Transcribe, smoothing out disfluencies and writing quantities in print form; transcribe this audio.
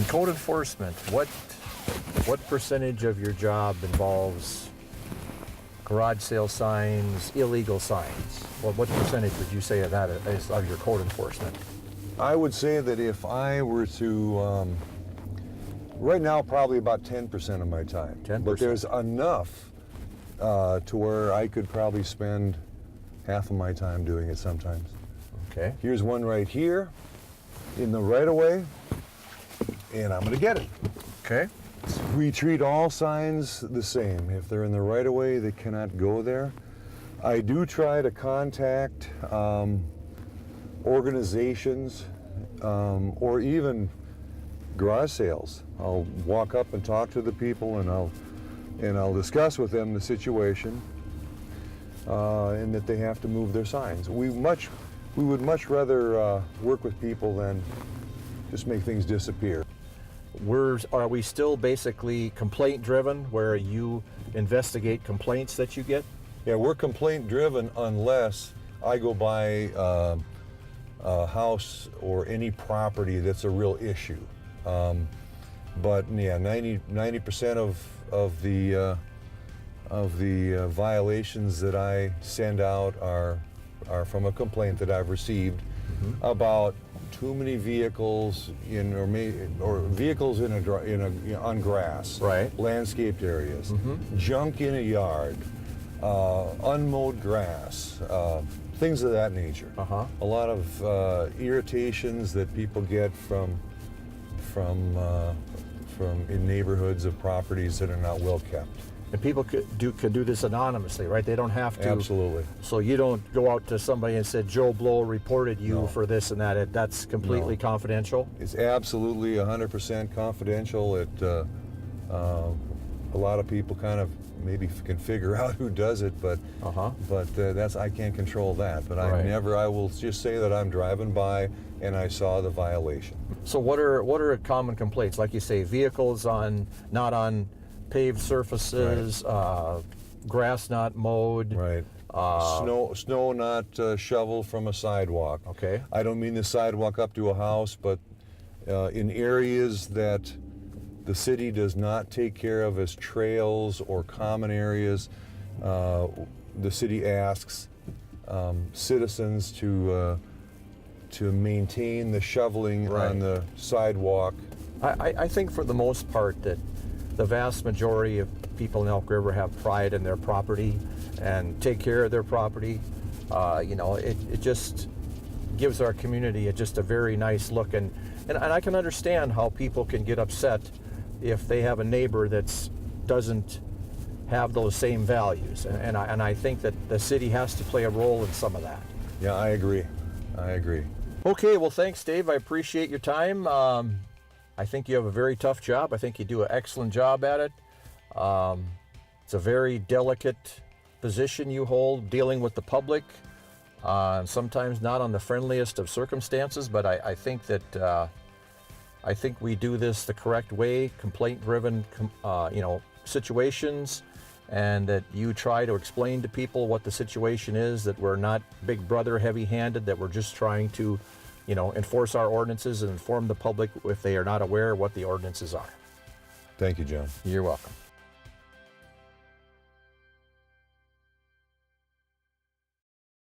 In code enforcement, what percentage of your job involves garage sale signs, illegal signs? Well, what percentage would you say of that is of your code enforcement? I would say that if I were to, right now probably about 10% of my time. 10%. But there's enough to where I could probably spend half of my time doing it sometimes. Okay. Here's one right here in the right-of-way, and I'm going to get it. Okay. We treat all signs the same. If they're in the right-of-way, they cannot go there. I do try to contact organizations or even garage sales. I'll walk up and talk to the people, and I'll discuss with them the situation and that they have to move their signs. We would much rather work with people than just make things disappear. Are we still basically complaint driven, where you investigate complaints that you get? Yeah, we're complaint driven unless I go by a house or any property that's a real issue. But yeah, 90% of the violations that I send out are from a complaint that I've received about too many vehicles or vehicles on grass, right? Landscaped areas, junk in a yard, unmowed grass, things of that nature. A lot of irritations that people get from in neighborhoods of properties that are not well kept. And people could do this anonymously, right? They don't have to. Absolutely. So you don't go out to somebody and say, Joe Blow reported you for this and that. That's completely confidential? It's absolutely 100% confidential. A lot of people kind of maybe can figure out who does it, but I can't control that. But I will just say that I'm driving by and I saw the violation. So what are common complaints? Like you say, vehicles not on paved surfaces, grass not mowed, snow not shoveled from a sidewalk. Okay. I don't mean the sidewalk up to a house, but in areas that the city does not take care of as trails or common areas, the city asks citizens to maintain the shoveling on the sidewalk. I think for the most part that the vast majority of people in Elk River have pride in their property and take care of their property. It just gives our community just a very nice look, and I can understand how people can get upset if they have a neighbor that doesn't have those same values, and I think that the city has to play a role in some of that. Yeah, I agree. Okay, well, thanks, Dave. I appreciate your time. I think you have a very tough job. I think you do an excellent job at it. It's a very delicate position you hold, dealing with the public, sometimes not on the friendliest of circumstances, but I think that I think we do this the correct way, complaint-driven situations, and that you try to explain to people what the situation is, that we're not Big Brother heavy-handed, that we're just trying to enforce our ordinances and inform the public if they are not aware of what the ordinances are. Thank you, John. You're welcome.